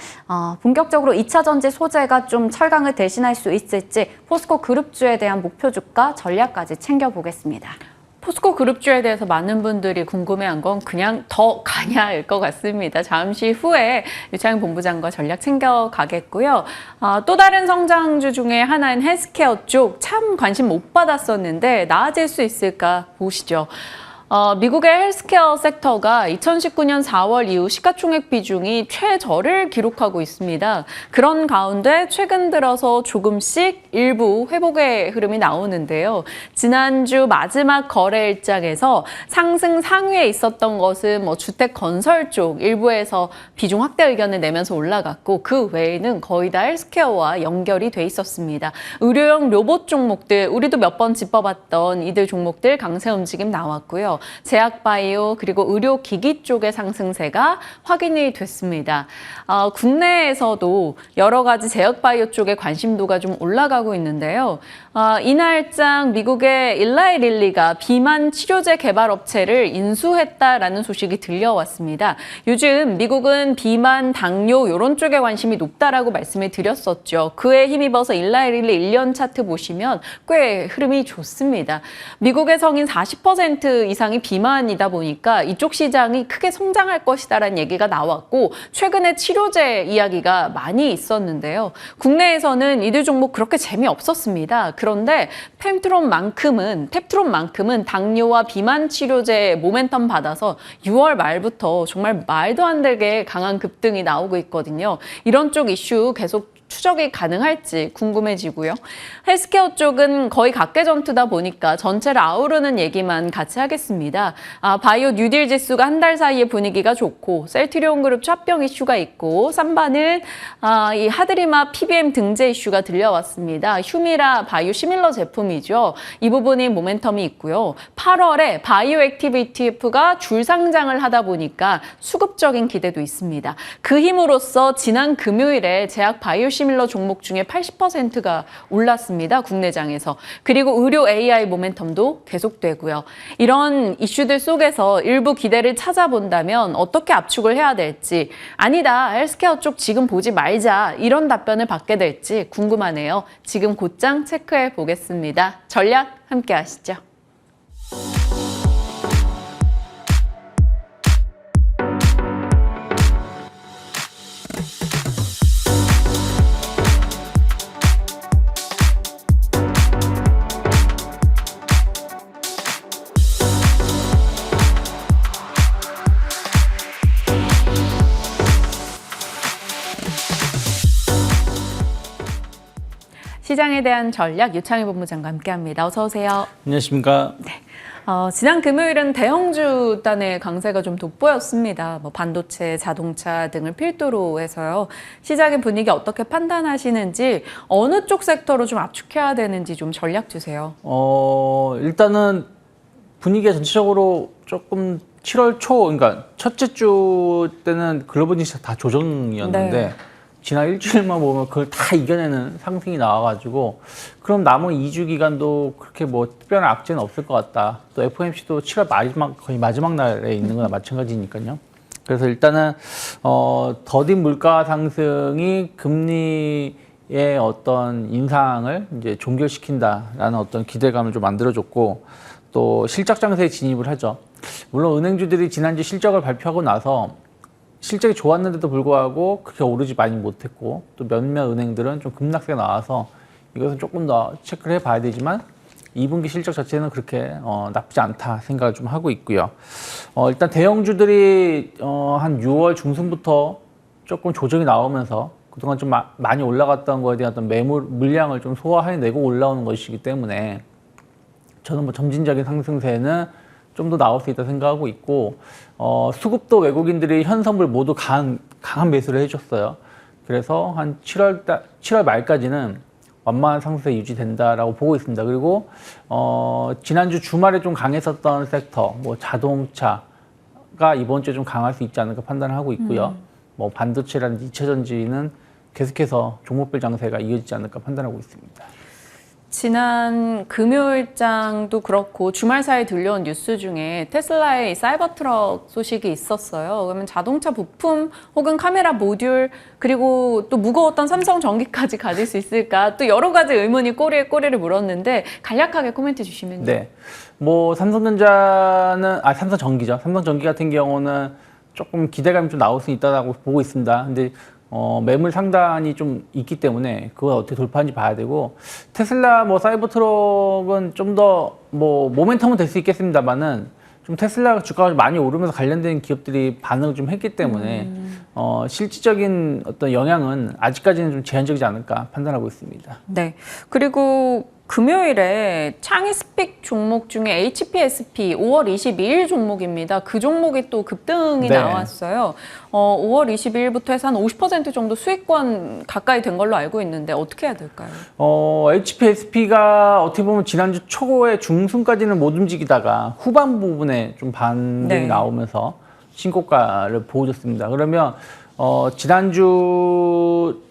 본격적으로 2차전지 소재가 좀 철강을 대신할 수 있을지 포스코 그룹주에 대한 목표 주가 전략까지 챙겨보겠습니다. 포스코 그룹주에 대해서 많은 분들이 궁금해한 건 그냥 더 가냐일 것 같습니다. 잠시 후에 유창현 본부장과 전략 챙겨가겠고요. 또 다른 성장주 중에 하나인 헬스케어 쪽 참 관심 못 받았었는데 나아질 수 있을까 보시죠. 미국의 헬스케어 섹터가 2019년 4월 이후 시가총액 비중이 최저를 기록하고 있습니다. 그런 가운데 최근 들어서 조금씩 일부 회복의 흐름이 나오는데요. 지난주 마지막 거래 일장에서 상승 상위에 있었던 것은 주택 건설 쪽 일부에서 비중 확대 의견을 내면서 올라갔고 그 외에는 거의 다 헬스케어와 연결이 돼 있었습니다. 의료용 로봇 종목들, 우리도 몇 번 짚어봤던 이들 종목들 강세 움직임 나왔고요. 있고요. 제약바이오 그리고 의료기기 쪽의 상승세가 확인이 됐습니다. 국내에서도 여러 가지 제약바이오 쪽의 관심도가 좀 올라가고 있는데요. 이날장 미국의 일라이 릴리가 비만 치료제 개발 업체를 인수했다라는 소식이 들려왔습니다. 요즘 미국은 비만, 당뇨 이런 쪽에 관심이 높다라고 말씀을 드렸었죠. 그에 힘입어서 일라이 릴리 1년 차트 보시면 꽤 흐름이 좋습니다. 미국의 성인 40% 이상이 비만이다 보니까 이쪽 시장이 크게 성장할 것이다라는 얘기가 나왔고 최근에 치료제 이야기가 많이 있었는데요. 국내에서는 이들 종목 그렇게 재미없었습니다. 그런데 펩트론만큼은 당뇨와 비만 치료제 모멘텀 받아서 6월 말부터 정말 말도 안 되게 강한 급등이 나오고 있거든요. 이런 쪽 이슈 계속 추적이 가능할지 궁금해지고요. 헬스케어 쪽은 거의 각계전투다 보니까 전체를 아우르는 얘기만 같이 하겠습니다. 바이오 뉴딜 지수가 한 달 사이에 분위기가 좋고 셀트리온 그룹 합병 이슈가 있고 3반은 이 하드리마 PBM 등재 이슈가 들려왔습니다. 휴미라 바이오 시밀러 제품이죠. 이 부분이 모멘텀이 있고요. 8월에 바이오 액티브 ETF가 줄 상장을 하다 보니까 수급적인 기대도 있습니다. 그 힘으로써 지난 금요일에 제약 바이오 시밀러 종목 중에 80%가 올랐습니다. 국내장에서. 그리고 의료 AI 모멘텀도 계속되고요. 이런 이슈들 속에서 일부 기대를 찾아본다면 어떻게 압축을 해야 될지 아니다. 헬스케어 쪽 지금 보지 말자. 이런 답변을 받게 될지 궁금하네요. 지금 곧장 체크해 보겠습니다. 전략 함께 하시죠. 시장에 대한 전략 유창희 본부장과 함께합니다. 어서 오세요. 안녕하십니까. 네. 지난 금요일은 대형주 단의 강세가 좀 돋보였습니다. 반도체, 자동차 등을 필두로 해서요. 시장의 분위기 어떻게 판단하시는지 어느 쪽 섹터로 좀 압축해야 되는지 좀 전략 주세요. 일단은 분위기가 전체적으로 조금 7월 초, 그러니까 첫째 주 때는 글로벌 증시가 다 조정이었는데 네. 지난 일주일만 보면 그걸 다 이겨내는 상승이 나와가지고 그럼 남은 2주 기간도 그렇게 뭐 특별한 악재는 없을 것 같다. 또 FOMC도 7월 거의 마지막 날에 있는 거나 마찬가지니까요. 그래서 일단은 더딘 물가 상승이 금리의 어떤 인상을 이제 종결시킨다라는 어떤 기대감을 좀 만들어줬고 또 실적 장세에 진입을 하죠. 물론 은행주들이 지난주 실적을 발표하고 나서 실적이 좋았는데도 불구하고 그렇게 오르지 많이 못했고 또 몇몇 은행들은 좀 급락세가 나와서 이것은 조금 더 체크를 해봐야 되지만 2분기 실적 자체는 그렇게 나쁘지 않다 생각을 좀 하고 있고요. 일단 대형주들이 한 6월 중순부터 조금 조정이 나오면서 그동안 좀 많이 올라갔던 거에 대한 어떤 매물 물량을 좀 소화해내고 올라오는 것이기 때문에 저는 뭐 점진적인 상승세는 좀 더 나올 수 있다 생각하고 있고 수급도 외국인들이 현선물 모두 강한 매수를 해줬어요. 그래서 한 7월 말까지는 완만한 상승세 유지된다라고 보고 있습니다. 그리고 지난주 주말에 좀 강했었던 섹터, 뭐 자동차가 이번 주에 좀 강할 수 있지 않을까 판단을 하고 있고요. 뭐 반도체라든지 2차 전지는 계속해서 종목별 장세가 이어지지 않을까 판단하고 있습니다. 지난 금요일장도 그렇고 주말 사이에 들려온 뉴스 중에 테슬라의 사이버트럭 소식이 있었어요. 그러면 자동차 부품 혹은 카메라 모듈 그리고 또 무거웠던 삼성 전기까지 가질 수 있을까? 또 여러 가지 의문이 꼬리에 꼬리를 물었는데 간략하게 코멘트 주시면요. 네, 뭐 삼성 전기죠. 삼성 전기 같은 경우는 조금 기대감이 좀 나올 수 있다고 보고 있습니다. 근데 매물 상단이 좀 있기 때문에 그걸 어떻게 돌파하는지 봐야 되고 테슬라 뭐 사이버트럭은 좀 더 뭐 모멘텀은 될 수 있겠습니다만은 좀 테슬라 주가가 많이 오르면서 관련된 기업들이 반응을 좀 했기 때문에 실질적인 어떤 영향은 아직까지는 좀 제한적이지 않을까 판단하고 있습니다. 네. 그리고 금요일에 창의스픽 종목 중에 HPSP 5월 22일 종목입니다. 그 종목이 또 급등이 네. 나왔어요. 5월 22일부터 해서 한 50% 정도 수익권 가까이 된 걸로 알고 있는데 어떻게 해야 될까요? HPSP가 어떻게 보면 지난주 초에 중순까지는 못 움직이다가 후반 부분에 좀 반등이 네. 나오면서 신고가를 보여줬습니다. 그러면 지난주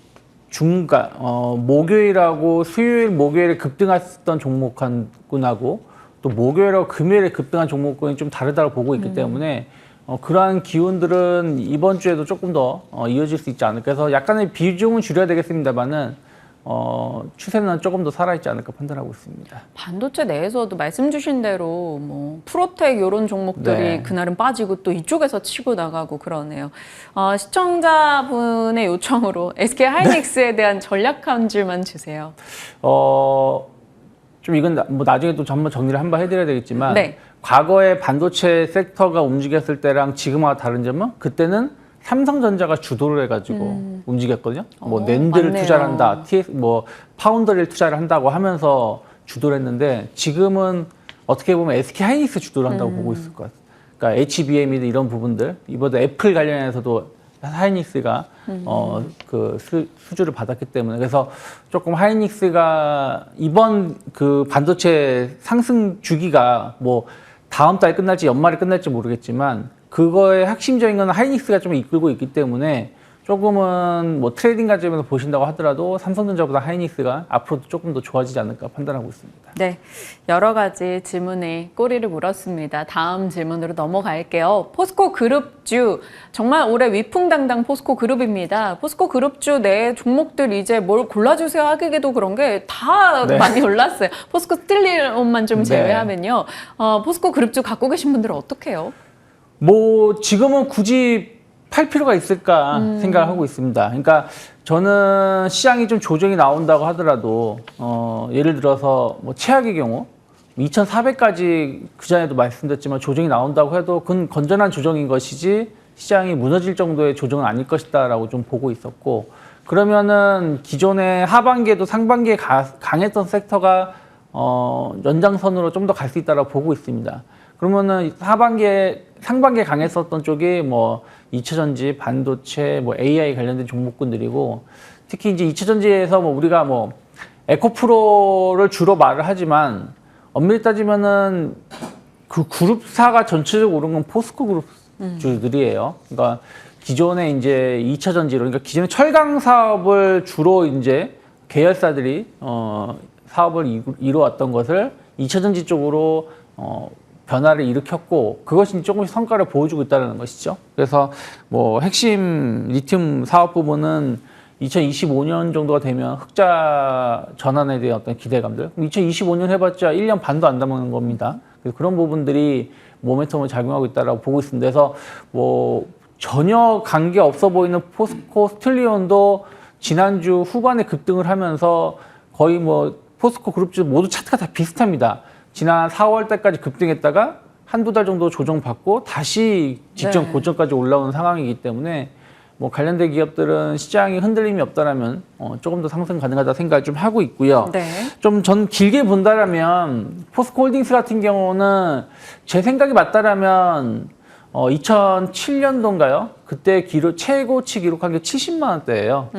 중간 목요일하고 수요일 목요일에 급등했던 종목군하고 또 목요일하고 금요일에 급등한 종목군이 좀 다르다고 보고 있기 때문에 그러한 기운들은 이번 주에도 조금 더 이어질 수 있지 않을까 해서 약간의 비중은 줄여야 되겠습니다만은 추세는 조금 더 살아있지 않을까 판단하고 있습니다. 반도체 내에서도 말씀 주신 대로 뭐 프로텍 이런 종목들이 네. 그날은 빠지고 또 이쪽에서 치고 나가고 그러네요. 시청자분의 요청으로 SK 하이닉스에 대한 전략 한 줄만 주세요. 좀 이건 뭐 나중에 또 한번 정리를 한번 해드려야 되겠지만 네. 과거에 반도체 섹터가 움직였을 때랑 지금과 다른 점은 그때는 삼성전자가 주도를 해가지고 움직였거든요. 뭐 낸드를 맞네요. 투자를 한다, 뭐 파운더리를 투자를 한다고 하면서 주도를 했는데 지금은 어떻게 보면 SK 하이닉스 주도를 한다고 보고 있을 것 같아요. 그러니까 HBM이나 이런 부분들 이번에 애플 관련해서도 하이닉스가 그 수주를 받았기 때문에 그래서 조금 하이닉스가 이번 그 반도체 상승 주기가 뭐 다음 달 끝날지 연말에 끝날지 모르겠지만 그거의 핵심적인 건 하이닉스가 좀 이끌고 있기 때문에 조금은 뭐 트레이딩 관점에서 보신다고 하더라도 삼성전자보다 하이닉스가 앞으로도 조금 더 좋아지지 않을까 판단하고 있습니다. 네, 여러 가지 질문에 꼬리를 물었습니다. 다음 질문으로 넘어갈게요. 포스코 그룹주, 정말 올해 위풍당당 포스코 그룹입니다. 포스코 그룹주 내 종목들 이제 뭘 골라주세요 하기에도 그런 게 다 네. 많이 올랐어요. 포스코 스틸리온만 좀 네. 제외하면요. 포스코 그룹주 갖고 계신 분들은 어떻게 해요? 뭐 지금은 굳이 팔 필요가 있을까 생각을 하고 있습니다. 그러니까 저는 시장이 좀 조정이 나온다고 하더라도 예를 들어서 뭐 최악의 경우 2,400까지 그 전에도 말씀드렸지만 조정이 나온다고 해도 그건 건전한 조정인 것이지 시장이 무너질 정도의 조정은 아닐 것이다라고 좀 보고 있었고 그러면은 기존의 하반기에도 상반기에 강했던 섹터가 연장선으로 좀 더 갈 수 있다라고 보고 있습니다. 그러면은 상반기에 강했었던 쪽이 뭐 2차전지, 반도체, 뭐 AI 관련된 종목군들이고 특히 이제 2차전지에서 뭐 우리가 뭐 에코프로를 주로 말을 하지만 엄밀히 따지면은 그 그룹사가 전체적으로 오른 건 포스코 그룹주들이에요. 그러니까 기존에 이제 2차전지로 그러니까 기존의 철강 사업을 주로 이제 계열사들이 사업을 이루어왔던 것을 2차전지 쪽으로 변화를 일으켰고 그것이 조금씩 성과를 보여주고 있다는 것이죠. 그래서 뭐 핵심 리튬 사업 부분은 2025년 정도가 되면 흑자 전환에 대한 어떤 기대감들 2025년 해봤자 1년 반도 안 남은 겁니다. 그래서 그런 부분들이 모멘텀을 작용하고 있다고 보고 있습니다. 그래서 뭐 전혀 관계 없어 보이는 포스코 스틸리온도 지난주 후반에 급등을 하면서 거의 뭐 포스코 그룹주 모두 차트가 다 비슷합니다. 지난 4월 때까지 급등했다가 한두 달 정도 조정받고 다시 직전 네. 고점까지 올라오는 상황이기 때문에 뭐 관련된 기업들은 시장이 흔들림이 없다라면 조금 더 상승 가능하다 생각을 좀 하고 있고요. 네. 좀 전 길게 본다라면 포스코홀딩스 같은 경우는 제 생각이 맞다라면 2007년도인가요? 그때 최고치 기록한 게 70만 원대예요.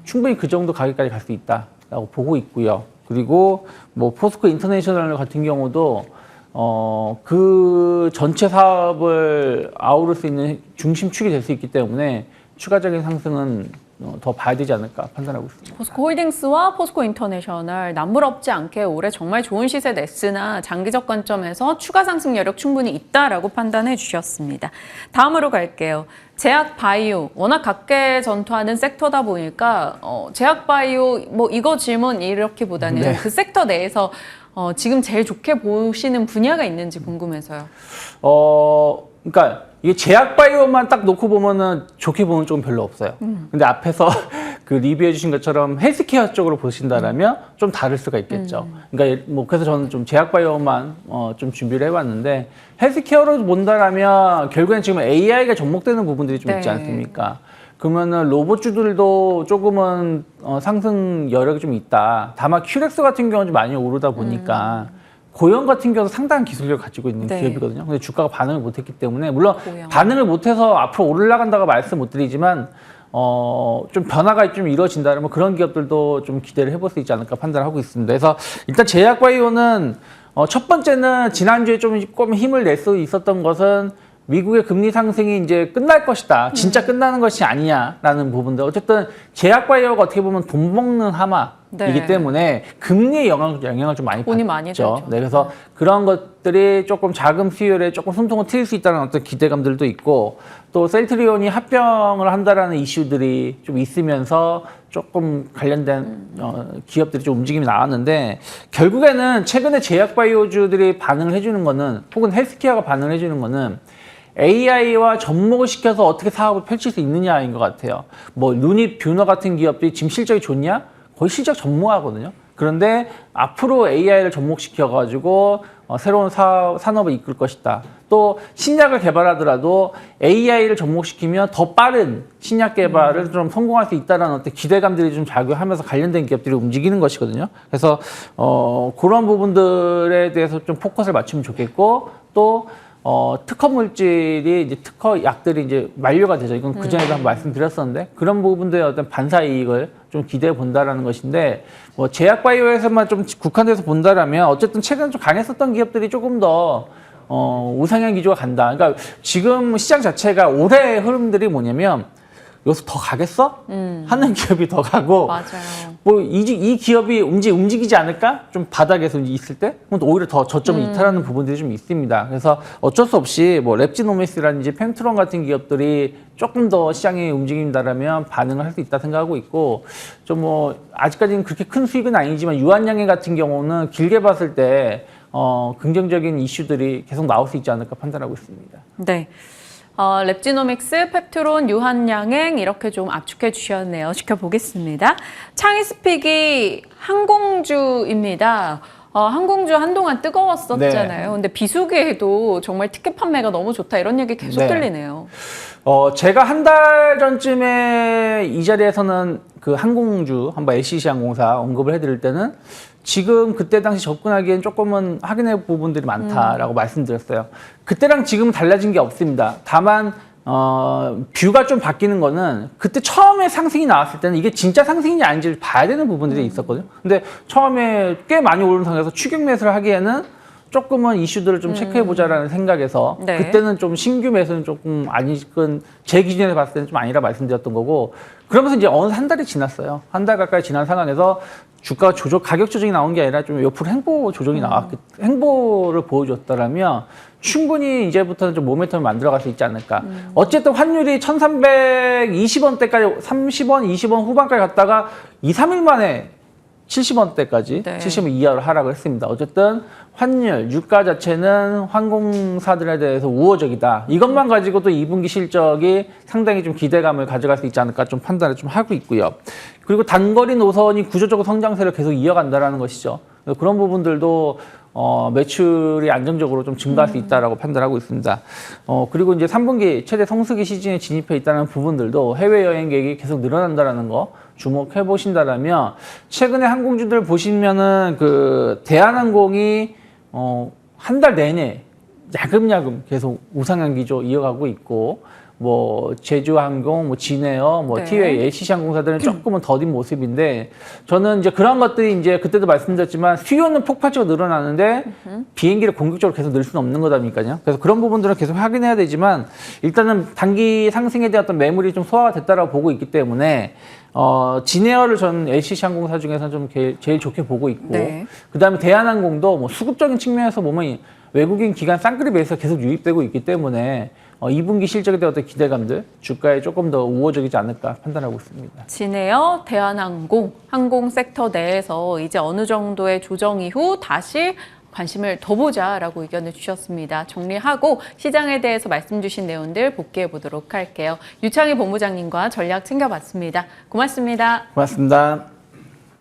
충분히 그 정도 가격까지 갈 수 있다라고 보고 있고요. 그리고 뭐 포스코 인터내셔널 같은 경우도 그 전체 사업을 아우를 수 있는 중심축이 될 수 있기 때문에 추가적인 상승은 더 봐야 되지 않을까 판단하고 있습니다. 포스코 홀딩스와 포스코 인터내셔널 남부럽지 않게 올해 정말 좋은 시세 냈으나 장기적 관점에서 추가 상승 여력 충분히 있다라고 판단해 주셨습니다. 다음으로 갈게요. 제약바이오 워낙 각계 전투하는 섹터다 보니까 제약바이오 뭐 이거 질문 이렇게보다는 네. 그 섹터 내에서 지금 제일 좋게 보시는 분야가 있는지 궁금해서요. 그러니까 이게 제약바이오만 딱 놓고 보면은 좋게 보면 좀 별로 없어요. 근데 앞에서 그 리뷰해 주신 것처럼 헬스케어 쪽으로 보신다라면 좀 다를 수가 있겠죠. 그러니까 뭐 그래서 저는 좀 제약바이오만 좀 준비를 해봤는데 헬스케어로 본다라면 결국엔 지금 AI가 접목되는 부분들이 좀 있지 네. 않습니까? 그러면은 로봇주들도 조금은 상승 여력이 좀 있다. 다만 큐렉스 같은 경우는 좀 많이 오르다 보니까 고영 같은 경우도 상당한 기술력을 가지고 있는 네. 기업이거든요. 근데 주가가 반응을 못했기 때문에 물론 고영. 반응을 못해서 앞으로 올라간다고 말씀 못 드리지만 좀 변화가 좀 이루어진다면 그런 기업들도 좀 기대를 해볼 수 있지 않을까 판단하고 있습니다. 그래서 일단 제약바이오는 첫 번째는 지난주에 조금 힘을 낼 수 있었던 것은 미국의 금리 상승이 이제 끝날 것이다. 진짜 끝나는 것이 아니냐라는 부분들. 어쨌든 제약바이오가 어떻게 보면 돈 먹는 하마이기 네. 때문에 금리에 영향을 좀 많이 돈이 많이 받죠. 들죠. 네, 그래서 그런 것들이 조금 자금 수요일에 조금 숨통을 트일 수 있다는 어떤 기대감들도 있고 또 셀트리온이 합병을 한다라는 이슈들이 좀 있으면서 조금 관련된 기업들이 좀 움직임이 나왔는데 결국에는 최근에 제약바이오주들이 반응을 해주는 거는 혹은 헬스케어가 반응을 해주는 거는 AI와 접목을 시켜서 어떻게 사업을 펼칠 수 있느냐인 것 같아요. 뭐 루닛 뷰너 같은 기업들이 지금 실적이 좋냐? 거의 실적 전무하거든요. 그런데 앞으로 AI를 접목시켜가지고 새로운 산업을 이끌 것이다. 또 신약을 개발하더라도 AI를 접목시키면 더 빠른 신약 개발을 좀 성공할 수 있다는 어떤 기대감들이 좀 작용하면서 관련된 기업들이 움직이는 것이거든요. 그래서 그런 부분들에 대해서 좀 포커스를 맞추면 좋겠고 또 특허 물질이 이제 특허 약들이 이제 만료가 되죠. 이건 그 전에도 한번 말씀드렸었는데 그런 부분들의 어떤 반사 이익을 좀 기대해 본다라는 것인데 뭐 제약바이오에서만 좀 국한돼서 본다라면 어쨌든 최근 좀 강했었던 기업들이 조금 더 우상향 기조가 간다. 그러니까 지금 시장 자체가 올해 흐름들이 뭐냐면 여기서 더 가겠어? 하는 기업이 더 가고 맞아요. 뭐 이 기업이 움직이지 않을까? 좀 바닥에서 있을 때? 그럼 또 오히려 더 저점을 이탈하는 부분들이 좀 있습니다. 그래서 어쩔 수 없이 뭐 랩지노미스라든지 펜트론 같은 기업들이 조금 더 시장이 움직인다라면 반응을 할 수 있다 생각하고 있고 좀 뭐 아직까지는 그렇게 큰 수익은 아니지만 유한양행 같은 경우는 길게 봤을 때 긍정적인 이슈들이 계속 나올 수 있지 않을까 판단하고 있습니다. 네. 랩지노믹스, 펩트론, 유한양행 이렇게 좀 압축해 주셨네요. 지켜보겠습니다. 창의스픽이 항공주입니다. 항공주 한동안 뜨거웠었잖아요. 근데 비수기에도 정말 티켓 판매가 너무 좋다 이런 얘기 계속 네. 들리네요. 제가 한 달 전쯤에 이 자리에서는 그 항공주 한번 LCC 항공사 언급을 해드릴 때는 지금 그때 당시 접근하기엔 조금은 확인할 부분들이 많다라고 말씀드렸어요. 그때랑 지금은 달라진 게 없습니다. 다만 뷰가 좀 바뀌는 거는 그때 처음에 상승이 나왔을 때는 이게 진짜 상승이냐 아닌지를 봐야 되는 부분들이 있었거든요. 근데 처음에 꽤 많이 오른 상황에서 추격 매수를 하기에는 조금은 이슈들을 좀 체크해보자라는 생각에서 네. 그때는 좀 신규 매수는 조금 아니건 제 기준에서 봤을 때는 좀 아니라 말씀드렸던 거고 그러면서 이제 어느 한 달이 지났어요. 한 달 가까이 지난 상황에서 주가 가격 조정이 나온 게 아니라 좀 옆으로 행보 조정이 행보를 보여줬더라면 충분히 이제부터는 좀 모멘텀을 만들어갈 수 있지 않을까. 어쨌든 환율이 1320원대까지 30원, 20원 후반까지 갔다가 2, 3일 만에 70원대까지 네. 70원 이하로 하락을 했습니다. 어쨌든 환율, 유가 자체는 항공사들에 대해서 우호적이다. 이것만 가지고도 2분기 실적이 상당히 좀 기대감을 가져갈 수 있지 않을까 좀 판단을 좀 하고 있고요. 그리고 단거리 노선이 구조적으로 성장세를 계속 이어간다는 것이죠. 그런 부분들도 매출이 안정적으로 좀 증가할 수 있다라고 판단하고 있습니다. 그리고 이제 3분기 최대 성수기 시즌에 진입해 있다는 부분들도 해외 여행객이 계속 늘어난다라는 거 주목해 보신다라면 최근에 항공주들 보시면은 그 대한항공이 한 달 내내 야금야금 계속 우상향 기조 이어가고 있고 뭐 제주항공, 뭐 진에어, 뭐 네. 티웨이, LCC 항공사들은 조금은 더딘 모습인데 저는 이제 그런 것들이 이제 그때도 말씀드렸지만 수요는 폭발적으로 늘어나는데 비행기를 공격적으로 계속 늘 수는 없는 거다니까요. 그래서 그런 부분들은 계속 확인해야 되지만 일단은 단기 상승에 대한 어떤 매물이 좀 소화가 됐다라고 보고 있기 때문에 진에어를 저는 LCC 항공사 중에서 좀 제일 좋게 보고 있고 네. 그다음에 대한항공도 뭐 수급적인 측면에서 보면 외국인 기관 쌍끌이 베이스가 계속 유입되고 있기 때문에 2분기 실적에 대한 어떤 기대감들 주가에 조금 더 우호적이지 않을까 판단하고 있습니다. 진에어, 대한항공, 항공 섹터 내에서 이제 어느 정도의 조정 이후 다시 관심을 더 보자라고 의견을 주셨습니다. 정리하고 시장에 대해서 말씀 주신 내용들 복귀해 보도록 할게요. 유창희 본부장님과 전략 챙겨봤습니다. 고맙습니다. 고맙습니다.